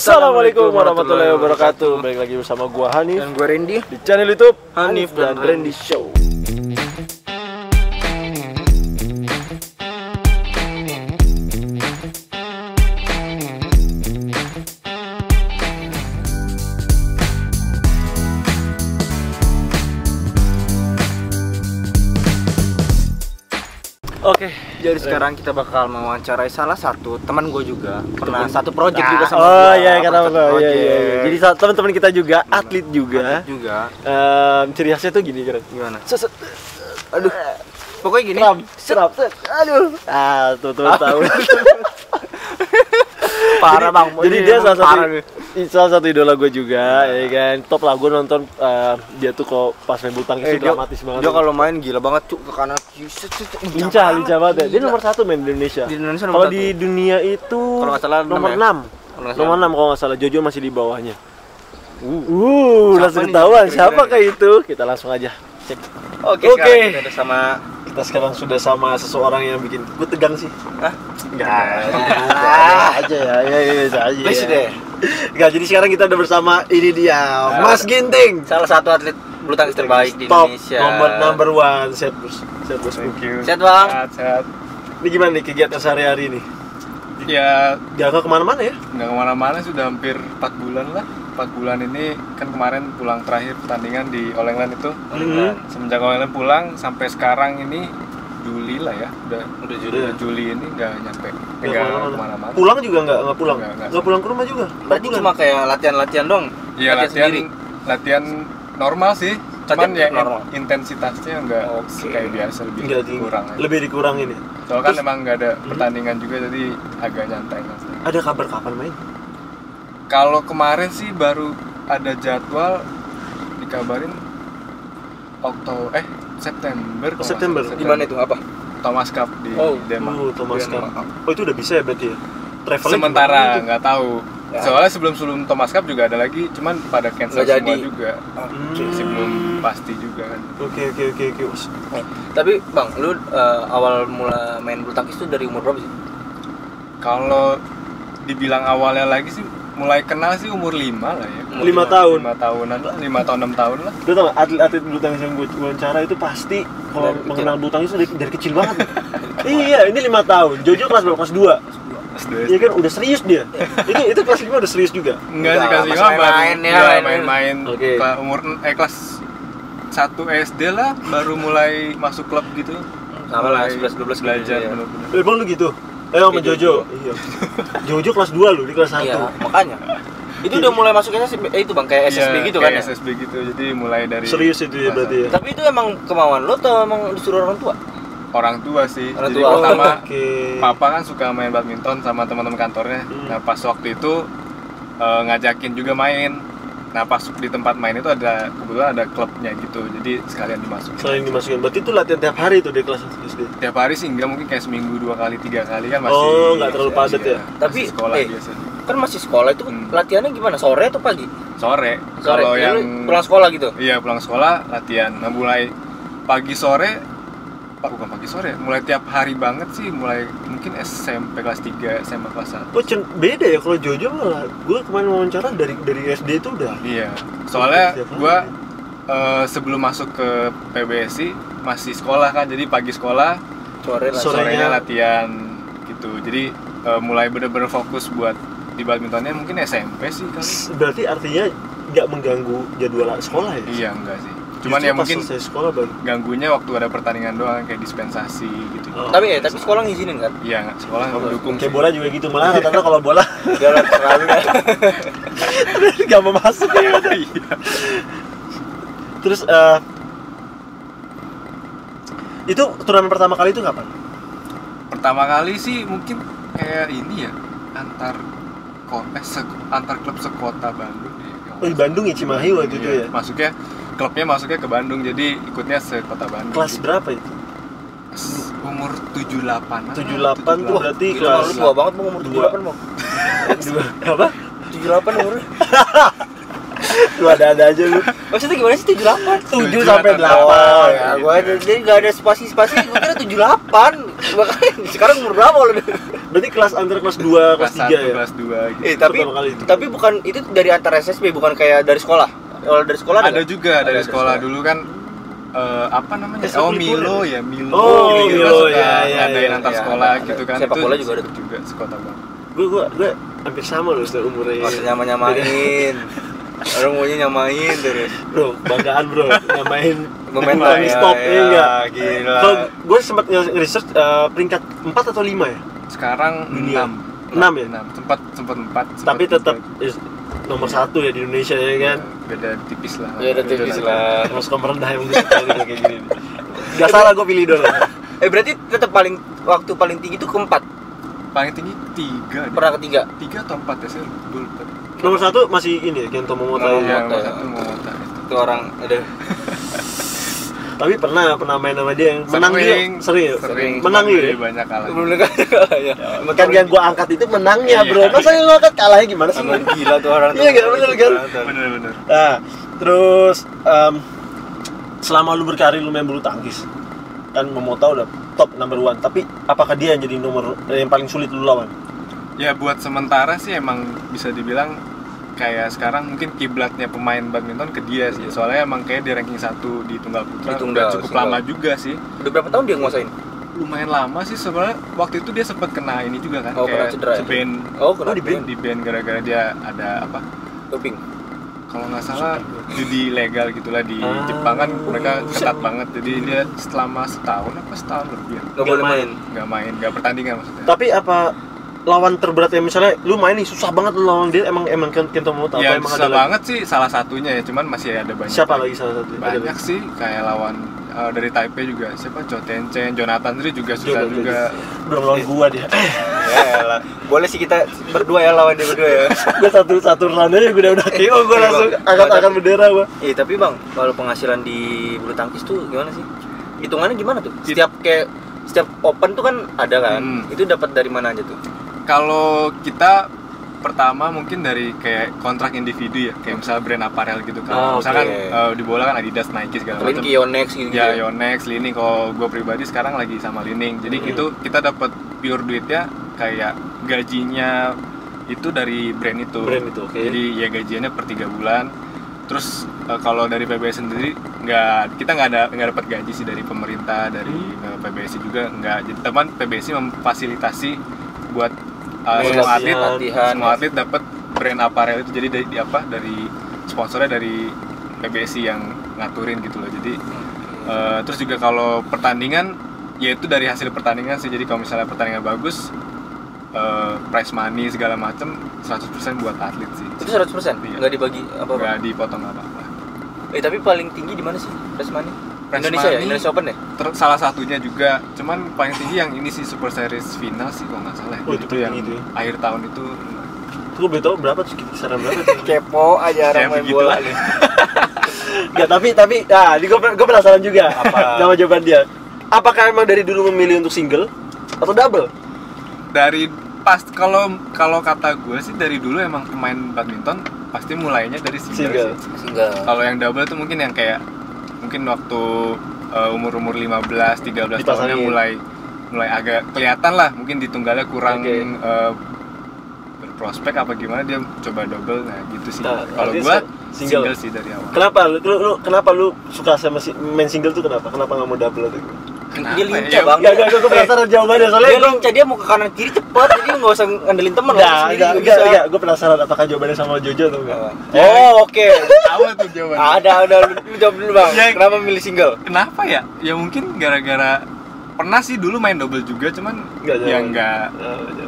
Assalamualaikum warahmatullahi wabarakatuh. Balik lagi bersama gua Hanif dan gua Randy di channel YouTube Hanif dan Randy Show. Oke, jadi sekarang kita bakal mewawancarai salah satu teman gue juga pernah satu project juga sama Oh gua, iya, kenapa? project. Iya. Jadi teman-teman kita juga atlet juga. Ciri khasnya tuh gini kan. Gimana? Aduh. Pokoknya gini. Serap. Aduh. Tuh tahu. Parah bang. Jadi dia salah satu idola gue juga, ya kan. Top lah, gue nonton dia tuh kok pas main bulu tangkis itu dramatis banget. Dia kalau main gila banget cuk ke kanan. Lincah banget. Dia nomor 1 main di Indonesia. Kalau di dunia itu kalau nggak salah nomor 6. Nomor 6 kalau nggak salah. Jojo masih di bawahnya. Langsung ketahuan siapa kayak itu. Kita langsung aja cek. Oke. Kita sekarang sudah sama seseorang yang bikin gue tegang sih. Hah? Enggak. Aja ya. Please deh. Enggak, jadi sekarang kita udah bersama ini dia, Mas Ginting. Salah satu atlet bulu tangkis terbaik di Top, Indonesia. number 1. Sehat bos. Thank you. Sehat bang. Sehat. Ini gimana nih kegiatan sehari-hari nih? Ya Gak kemana-mana ya? nggak kemana-mana, sudah hampir 4 bulan lah. 4 bulan ini kan kemarin pulang terakhir pertandingan di All England itu. Semenjak All England pulang sampai sekarang ini Juli lah ya, udah Juli ini nggak nyampe, nggak kemana-mana. Pulang juga nggak pulang? Nggak Pulang ke rumah juga? Berarti cuma kayak latihan dong? Iya latihan normal sih, cuman ya intensitasnya nggak kayak biasa, lebih kurang. Lebih dikurangin ya? Soalnya kan emang nggak ada pertandingan juga, jadi agak nyantai. Ada kabar kapan main? Kalau kemarin sih baru ada jadwal, dikabarin September. September. Di mana itu? Apa? Thomas Cup di Denmark. Thomas Cup. Oh itu udah bisa ya berarti ya? Traveling sementara nggak tahu. Ya. Soalnya sebelum Thomas Cup juga ada lagi, cuman pada cancel semua juga. Sebelum pasti juga kan. Oke. Tapi bang, lu awal mula main bulu tangkis itu dari umur berapa sih? Kalau dibilang awalnya lagi sih mulai kenal sih umur 5 lah ya. 5 tahun. 5 tahunan lah, 5 tahun 6 tahun lah. Lu tau gak, atlet bulu tangkis yang gue wawancara itu pasti kalau mengenal bulu tangkis dari kecil banget. Iya, ini 5 tahun. Jojo kelas berapa? Kelas 2. Iya kan udah serius dia. itu kelas 5 udah serius juga. Enggak sih, kelas 5 main-main. Okay. Umur kelas 1 SD lah baru mulai masuk klub gitu. Sama lah 11-12 belajar bener-bener. Emang lu gitu? Sama Jojo. Iya. Jojo kelas 2 lu, di kelas 1. Iya, makanya. Itu udah mulai masuk itu bang, kayak SSB gitu kan ya? SSB gitu, jadi mulai dari serius itu ya berarti ya? Tapi itu emang kemauan lo atau emang disuruh orang tua? Orang tua sih. Orang jadi tua. Pertama, papa kan suka main badminton sama teman-teman kantornya. Nah pas waktu itu ngajakin juga main. Nah pas di tempat main itu kebetulan ada klubnya gitu, jadi sekalian dimasukin. Berarti itu latihan tiap hari tuh di kelas SD? Tiap hari sih enggak, mungkin kayak seminggu 2 kali 3 kali kan masih. Oh nggak terlalu padat ya? Tapi sekolah biasa. Kan masih sekolah itu latihannya gimana? Sore atau pagi? Sore. Kalau yang pulang sekolah gitu? Iya pulang sekolah latihan. Nah mulai pagi sore. Bukan pagi sore, mulai tiap hari banget sih, mulai mungkin SMP kelas 3, SMA kelas 1. Oh beda ya, kalau Jojo malah gue kemarin wawancara dari SD itu udah. Iya, soalnya gue sebelum masuk ke PBSI masih sekolah kan, jadi pagi sekolah, sorenya latihan gitu. Jadi mulai bener-bener fokus buat di badmintonnya mungkin SMP sih kali. Berarti artinya nggak mengganggu jadwal sekolah ya? Iya enggak sih. Cuman ya mungkin sekolah baru ganggunya waktu ada pertandingan doang kayak dispensasi gitu. Tapi sekolah ngizinin kan? Iya, sekolah mendukung. Kayak bola juga gitu, malah rata-rata kalau bola jalan terlalu kan. Enggak mau masuk ya. Iya. Terus itu turnamen pertama kali itu kapan? Pertama kali sih mungkin kayak ini ya, antar klub sekota Bandung. Oh di Bandung ya, Cimahi waktu itu ya? Klubnya masuknya ke Bandung, jadi ikutnya sekota Bandung. Kelas berapa itu? Umur 78. 78 tuh berarti kelas. Lu tua banget mau umur 78 mau. Apa? 78 umur. Lu ada aja lu. Maksudnya gimana sih 78? 7 sampai 8. Oh ya, gua jadi enggak ada spasi-spasi, gua kira 78. Sekarang umur berapa lu? Berarti antara kelas 2 kelas 3 ya. Kelas 2 gitu. Tapi bukan itu dari antar SSB, bukan kayak dari sekolah. Kalau dari sekolah ada juga dari sekolah dulu kan apa namanya? Milo ya, Milo. Oh, Milo ya. Ngadain antar sekolah gitu kan. Sepak bola juga ada juga sekota Bang. Gue hampir sama loh umurnya. Maksudnya nyamain. Orang maunya nyamain terus. Bro, banggaan bro, nyamain Momentum stop enggak. Gila. Kalau gue sempat nge-research peringkat 4 atau 5 ya? Sekarang Dunia. 6 ya? Sempat 4. Tapi tetap nomor 1 ya di Indonesia ya kan? Beda tipis lah. Beda tipis lah. Terus merendah yang gue suka kayak gini. Gak salah gue pilih Idol. Berarti tetap waktu paling tinggi itu keempat. Paling tinggi 3. Pernah ketiga? 3 atau 4 ya, saya lupa. Nomor 1 masih ini ya, Kento Momota. Iya, nomor 1 Momota. Itu orang ada. Tapi pernah main sama dia yang menang dia sering. Menang dia. Banyak kalah. Ya. Kan yang gua angkat itu menangnya, Bro. Masa yang lu angkat kalahnya gimana sih? Emang gila tuh orang. Iya enggak bener kan? Bener. Nah, terus selama lu berkarir lu main bulu tangkis kan Momota udah top number 1, tapi apakah dia yang jadi yang paling sulit lu lawan? Ya buat sementara sih emang bisa dibilang kayak sekarang mungkin kiblatnya pemain badminton ke dia sih. Soalnya emang kayak di ranking 1 di tunggal putra udah cukup lama juga sih. Udah berapa tahun dia nguasain? Lumayan lama sih sebenarnya. Waktu itu dia sempat kena ini juga kan, kayak cedera. Di ban gara-gara dia ada apa? Doping. Kalau nggak salah judi legal gitulah di Jepang kan mereka ketat banget. Jadi dia selama setahun lebih. Nggak main, nggak pertandingan maksudnya. Tapi apa lawan terberat ya, misalnya lu main nih susah banget lu lawan dia, emang Kento Momota ya, apa emang susah ada banget sih salah satunya ya, cuman masih ada banyak. Siapa lagi salah satu? Banyak sih kayak lawan dari Taipei juga, siapa Cho Tencen, Jonathan Ri juga susah juga. Belum lawan gua dia. Ya lah. Boleh sih kita berdua ya lawan dia berdua ya. Gua satu round aja udah KO, gua langsung angkat bendera gua. Tapi Bang, kalau penghasilan di bulu tangkis tuh gimana sih? Hitungannya gimana tuh? Setiap open tuh kan ada kan? Itu dapat dari mana aja tuh? Kalau kita pertama mungkin dari kayak kontrak individu ya, kayak misalnya brand apparel gitu kan. Misalkan di bola kan Adidas, Nike segala macam. Yonex gitu. Ya, Yonex, Li-Ning. Kalau gue pribadi sekarang lagi sama Li-Ning. Jadi itu kita dapat pure duitnya kayak gajinya itu dari brand itu. Jadi ya gajiannya per 3 bulan. Terus kalau dari PBSI sendiri kita nggak dapat gaji sih dari pemerintah, dari PBSI juga nggak. Jadi teman PBSI memfasilitasi buat semua atlet dapat brand apparel itu. Jadi dari sponsornya dari PBSI yang ngaturin gitu loh. Jadi terus juga kalau pertandingan ya itu dari hasil pertandingan sih. Jadi kalau misalnya pertandingan bagus, prize money segala macem 100% buat atlet sih. Itu 100%? Iya. Nggak dibagi apa-apa? Nggak dipotong apa-apa. Tapi paling tinggi di mana sih prize money? Indonesia ya? Indonesia Open ya? Salah satunya juga, cuman paling tinggi yang ini sih Super Series final sih kalau nggak salah. Itu yang itu. Akhir tahun itu. Gue boleh tahu berapa tuh, kisaran berapa tuh? Kepo aja orang main bola nih. Ya tapi gue penasaran juga sama jawaban dia. Apakah emang dari dulu memilih untuk single atau double? Dari kalau kata gue sih dari dulu emang pemain badminton pasti mulainya dari single. Kalau yang double tuh mungkin yang kayak waktu umur 15-13 tahunnya mulai agak kelihatan lah, mungkin di tunggalnya kurang berprospek apa gimana, dia coba double. Nah gitu sih. Kalau gua single sih dari awal. Kenapa lu suka sama main single tuh? Kenapa nggak mau double tuh? Dia lincah Bang. Gue penasaran jawabannya, soalnya dia lincah, dia mau ke kanan kiri cepet, jadi nggak usah ngandelin temen. Enggak, gue penasaran apakah jawabannya sama Jojo atau enggak. Oke. Apa tuh jawabannya? Ada, lu jawab dulu Bang. Kenapa milih single? Kenapa ya? Ya mungkin gara-gara pernah sih dulu main double juga, cuman enggak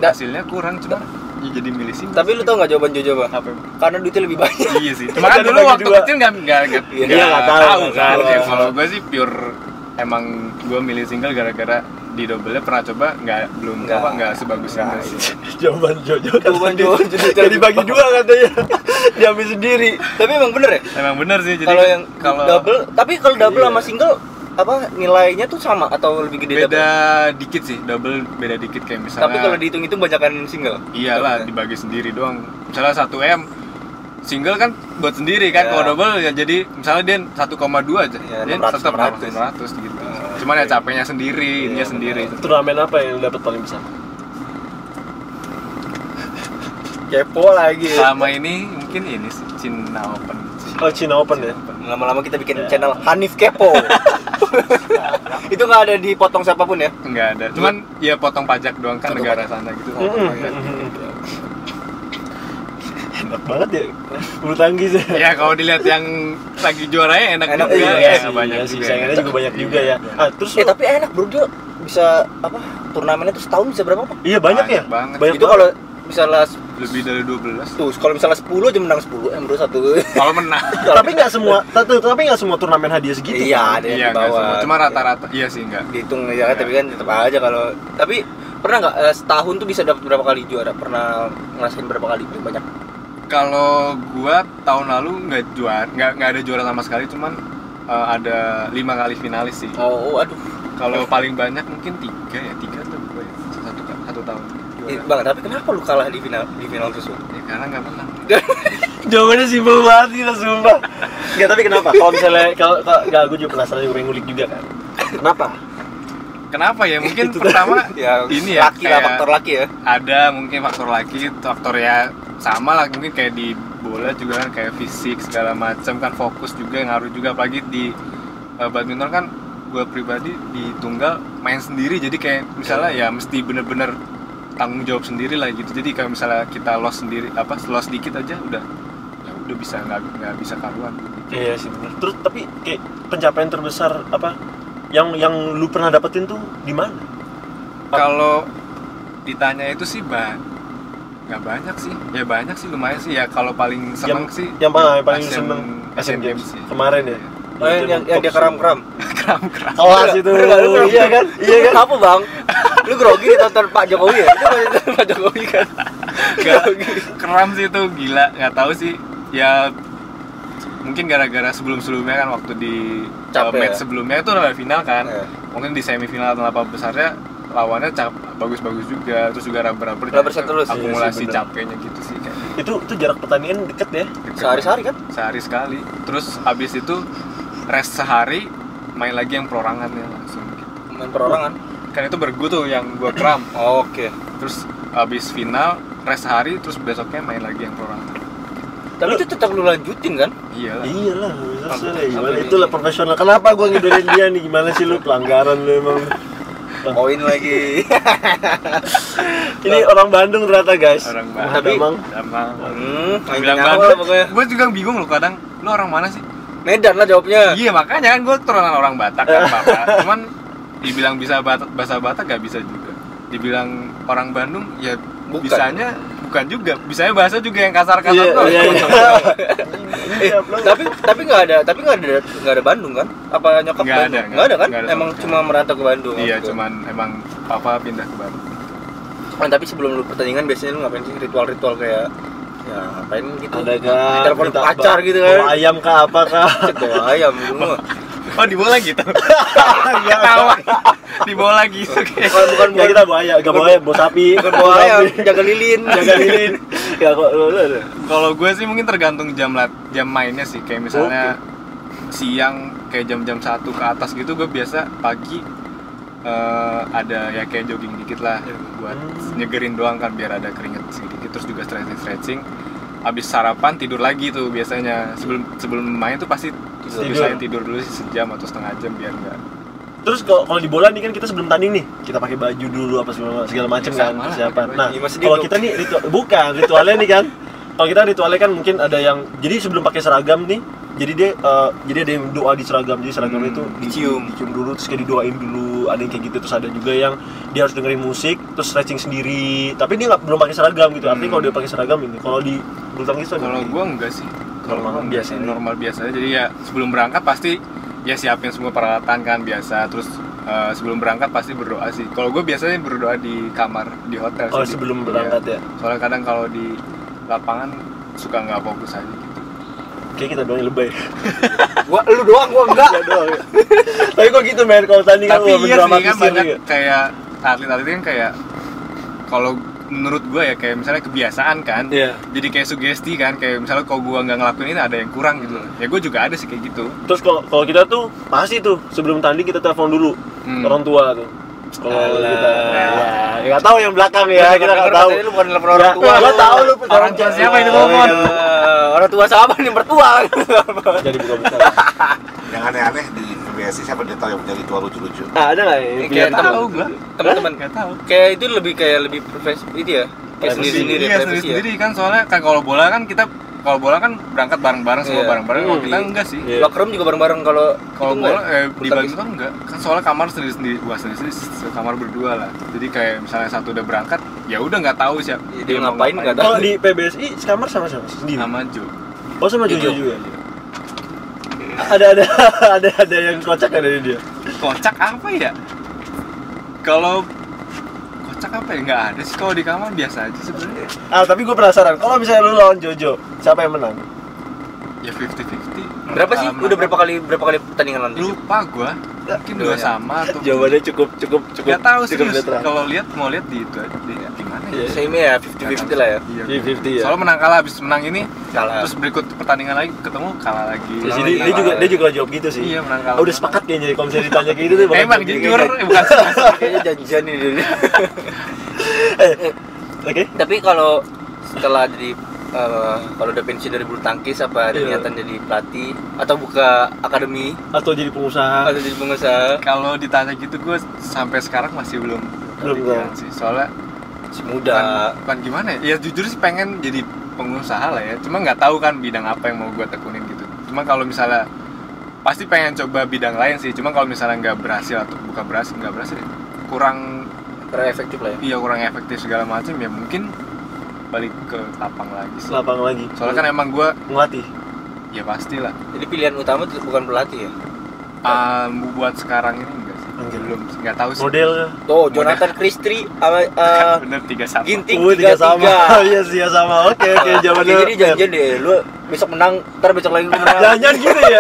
hasilnya kurang, cuman ya jadi milih single. Tapi lu tau nggak jawaban Jojo Bang? Apa? Karena duitnya lebih banyak. Iya sih. Cuma kan dulu waktu kecil nggak tahu kan. Kalau gue sih pure emang gue milih single gara-gara di double-nya pernah coba, nggak sebagus single sih. Jawaban Jojo jadi dibagi dua katanya. Diambil sendiri. Tapi emang bener ya? Emang bener sih. Jadi kalau double, tapi kalau double sama single nilainya tuh sama atau lebih gede? Beda dikit sih, double beda dikit kayak misalnya. Tapi kalau dihitung-hitung banyakan single? Iyalah, dibagi sendiri doang. Misalnya 1M single kan buat sendiri kan, kalau double ya jadi misalnya dia 1,2 aja, dia tetap 100 gitu. Cuman ya capeknya sendiri, ininya sendiri. Turnamen apa yang dapat paling besar? Kepo lagi. Selama ini mungkin ini sih Cina Open. Oh, Cina Open ya. Lama-lama kita bikin channel Hanif Kepo. Itu nggak ada dipotong siapapun ya? Nggak ada. Cuman ya potong pajak doang kan negara sana gitu. Enak banget ya bulu tangkis ya. Ya kalau dilihat yang lagi juaranya enak juga. Iya Ya, sih, banyak iya sih. juga. Saingannya juga banyak juga ya. Terus Tapi enak bro, dia bisa apa? Turnamennya tuh setahun bisa berapa Pak? iya banyak ya. banget. Banyak Itu kalau misalnya Lebih dari 12 tuh kalau misalnya 10 aja menang 10 bro satu. kalau menang. tapi nggak semua turnamen hadiah segitu. Iya, kan? ada yang Iya di nggak bawah. semua. Cuma rata-rata iya sih enggak. Dihitung ya kan, tapi kan tetap aja kalau tapi pernah nggak setahun tuh bisa dapat berapa kali juara? Pernah ngerasain berapa kali paling banyak? Kalau gua tahun lalu nggak ada juara sama sekali, cuman ada 5 kali finalis sih. Oh, aduh. Kalau paling banyak mungkin 3 atau 2 ya, satu tahun. Juara. Bang, tapi kenapa lu kalah di final terus? Ya karena nggak menang. Jawabannya simpel banget sih lah, sumpah. Enggak, tapi kenapa? Kalau misalnya enggak, gue juga penasaran, gue pengen ngulik juga kan. Kenapa? Kenapa ya? Mungkin pertama Ya, ini ya laki lah, kayak faktor laki ya. ada mungkin faktor laki, faktor ya sama lah mungkin kayak di bola juga kan kayak fisik segala macam kan, fokus juga ngaruh juga, apalagi di badminton kan gue pribadi di tunggal main sendiri, jadi kayak misalnya ya mesti bener-bener tanggung jawab sendiri lah gitu. Jadi kalau misalnya kita loss sendiri loss dikit aja udah bisa nggak bisa karuan. Iya sih benar. Terus tapi kayak pencapaian terbesar apa yang lu pernah dapetin tuh di mana? Kalau ditanya itu sih nggak banyak sih, ya banyak sih, lumayan sih ya. Kalau paling seneng sih yang paling Asian- seneng Asian Games Games sih. kemarin ya. Oh, yang dia keram-keram. Kram-kram. Kelas itu. Iya kan? Iya kan? Apa bang? Lu grogi ditonton Pak Jokowi ya? Itu ditonton Pak Jokowi kan? Nggak, kram sih itu gila, nggak tahu sih ya, mungkin gara-gara sebelumnya kan waktu di Capek match ya? sebelumnya itu udah final kan, Iya. mungkin di semifinal atau apa besarnya lawannya bagus-bagus juga, terus juga rubber Rubber set terus. akumulasi Iya sih, bener. capeknya gitu sih kayak. Itu jarak pertandingan deket ya. Sehari-hari kan? Sehari sekali, terus habis itu rest sehari, main lagi yang perorangannya langsung gitu. Main perorangan. Kan itu bergu tuh yang gua kram. Oke. Terus habis final rest sehari, terus besoknya main lagi yang perorangan. Tapi itu tetap lu lanjutin kan? Iyalah. Iyalah, Sampai gimana? ini. Itulah profesional. Kenapa gua ngidorin dia nih? Gimana sih lu, pelanggaran lu emang. Poin lagi. Ini orang Bandung ternyata guys. Orang Tapi- Damang. Main Bilang nyawa Bandung. lah pokoknya. Gue juga bingung loh kadang. Lu orang mana sih? Medan lah jawabnya. Iya makanya kan gue turunan orang Batak kan Batak. Cuman dibilang bisa bahasa Batak gak bisa juga. Dibilang orang Bandung ya Bukan. bisanya bukan juga. Bisanya bahasa juga yang kasar-kasar Iya, tuh. iya, iya. Tapi nggak ada Bandung kan? Apa nyokap Nggak Bandung? ada, Nggak ada kan? nggak ada sama Emang sekali. cuma merantau ke Bandung. Iya, Oke. cuman emang papa pindah ke Bandung. Tapi sebelum lu pertandingan biasanya lu ngapain sih, ritual-ritual kayak ya ngapain gitu? Ada kah? Telepon Minta pacar gitu kan? bawa ayam kah apa kah? Bawa ayam lu. Oh dibawa lagi gitu. Ketawa. Dibawa lagi. Bukan Ya kita bawa ayam, enggak bawa ayam, bawa sapi. bukan bawa ayam, jaga lilin. Jaga lilin. Ya kok lu. Kalau gue sih mungkin tergantung jam mainnya sih. Kayak misalnya siang kayak jam-jam 1 ke atas gitu, gue biasa pagi ada ya kayak jogging dikit lah buat nyegerin doang kan, biar ada keringet sedikit, terus juga stretching. Habis sarapan tidur lagi tuh biasanya. Sebelum main tuh pasti biasanya tidur dulu sih sejam atau setengah jam biar enggak. Terus kalau di bola nih kan kita sebelum tanding nih, kita pakai baju dulu apa segala macam Ya, kan sama lah, persiapan. pakai baju. Nah, Iya, masih kalau di- kita nih ritualnya nih kan. Kalau kita ritualnya kan mungkin ada yang jadi sebelum pakai seragam nih, jadi ada yang doa di seragam. Jadi seragam itu dicium dulu, terus kayak didoain dulu. Ada yang kayak gitu, terus ada juga yang dia harus dengerin musik, terus stretching sendiri. Tapi dia belum pakai seragam gitu. Artinya kalau dia pakai seragam ini, kalau di bulu tangkis tuh Kalau gue enggak sih. Kalau Normal gue biasa aja. normal biasa aja. Jadi ya sebelum berangkat pasti ya siapin semua peralatan kan biasa. Terus sebelum berangkat pasti berdoa sih. Kalau gue biasanya berdoa di kamar di hotel Oh, sih. sebelum berangkat ya. Soalnya kadang kalau di lapangan suka nggak fokus aja gitu. Kayak kita doang yang lebay. Lu doang, gua enggak. Enggak doang. Tapi kok gitu men, kalau tanding kan Tapi iya sih kan mendramatisir banyak juga. kayak atlet-atlet kan kayak kalau menurut gue ya kayak misalnya kebiasaan kan. Jadi kayak sugesti kan, kayak misalnya kalau gue nggak ngelakuin ini ada yang kurang gitu. Ya gue juga ada sih kayak gitu. Terus kalau kita tuh pasti tuh sebelum tanding kita telepon dulu orang tua tuh. Kalau kita nggak tahu yang belakang ya, kita nggak tahu. Lu bukan telepon orang tua. Gua tahu lu Orang tua siapa ini ngomong? Orang tua siapa nih, mertua. Jadi bukan besar. Yang aneh-aneh di PBSI siapa dia tahu yang punya ritual lucu-lucu? Ada nggak ya? Kayak tahu gua. Teman-teman Nggak tahu. Kayak itu lebih profesional itu ya. Kayak sendiri-sendiri Iya, sendiri kan soalnya kan kalau bola kan berangkat bareng-bareng semua bareng-bareng. Kalau kita enggak sih. Locker room juga bareng-bareng kalau bola di badminton enggak. Kan soalnya kamar sendiri-sendiri, sekamar berdua lah. Jadi kayak misalnya satu udah berangkat, ya udah nggak tahu siapa dia ngapain nggak tahu. Kalau di PBSI sekamar sama siapa? Sendiri. Sama Jo. Oh sama Jojo juga. Ada yang kocak ada di dia. Kocak apa ya? Kalau kocak apa ya? Nggak ada sih, kalau di kamar biasa aja sebenarnya. Tapi gue penasaran, kalau misalnya lu lawan Jojo, siapa yang menang? Ya 50-50. Berapa sih? Udah berapa kali pertandingan lawan? Lupa gua. Mungkin 2 sama atau Jawabannya cukup nggak tahu sih. netral. Kalau mau lihat di itu aja, di mana ya? Same ya, 50-50 lah ya. Iya, 50 ya. soalnya menang kalah, habis menang ini Kalah. terus berikut pertandingan lagi ketemu kalah lagi. Di sini dia juga jawab gitu sih. Iya, menang kalah. Udah sepakat kayaknya kalau misalnya ditanya kayak gitu tuh bakal Emang jawab gitu. jujur bukan sih. Kayaknya janjian nih dia. Oke. Tapi kalau setelah jadi kalau udah pensiun dari bulu tangkis apa ada niatan jadi pelatih atau buka akademi Atau jadi pengusaha. atau jadi pengusaha? Kalau ditanya gitu gue sampai sekarang masih belum kepikiran sih. Soalnya Si muda. bukan gimana ya? Ya jujur sih pengen jadi pengusaha lah ya. Cuma nggak tahu kan bidang apa yang mau gue tekunin gitu. Cuma kalau misalnya pasti pengen coba bidang lain sih. Cuma kalau misalnya nggak berhasil atau nggak berhasil kurang Efektif lah ya. iya kurang efektif segala macam ya mungkin balik ke lapang lagi sih. Lapang lagi. Soalnya kan emang gue Ngelatih. ya pastilah. Jadi pilihan utama itu bukan pelatih ya. Buat sekarang ini enggak sih. Belum nggak tahu sih. Model. Tuh, Jonathan Christie Bener 3 sama. Ginting Tiga sama. 3-3. Iya sih ya sama. Oke jawabannya. Jadi janjian deh, lu besok menang, ntar besok lagi lu menang. Jangan gitu ya.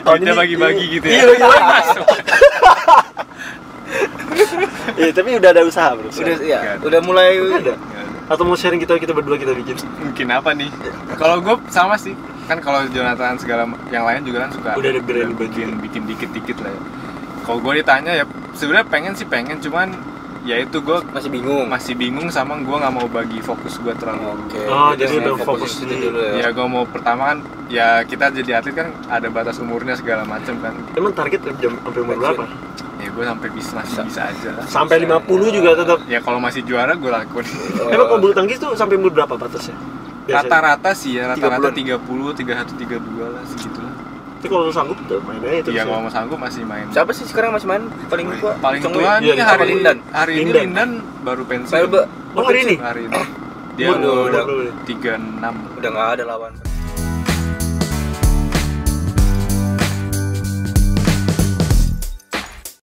Kita bagi-bagi gitu ya. Iya bagi-bagi. Iya tapi udah ada usaha bro. Udah mulai Ada. Atau mau sharing kita berdua kita bikin. Mungkin apa nih? Kalau gue sama sih. Kan kalau Jonathan segala yang lain juga kan suka Udah ada brand bikin dikit-dikit lah ya. Kalau gue ditanya ya sebenarnya pengen cuman ya itu gue masih bingung sama gue nggak mau bagi fokus gue terlalu. Jadi udah fokus itu di dulu ya. Ya gue mau pertama kan ya kita jadi atlet kan ada batas umurnya segala macam kan. Emang target sampai umur berapa? Ya gue sampai masih bisa aja lah. Sampai 50 juga tetap. Ya kalau masih juara gue lakuin. Emang kalau bulu tangkis tuh sampai umur berapa batasnya? Rata-rata sih ya, rata-rata 30, 31, 32 lah segitulah. Tapi kalau lu sanggup tuh main aja terus. Iya, kalau mau sanggup masih main. Siapa sih sekarang masih main paling tua? Paling Cong tua Wei? nih hari ini Lindan baru pensiun. Oh hari ini? Hari ini. Dia udah 36. udah nggak ada lawan.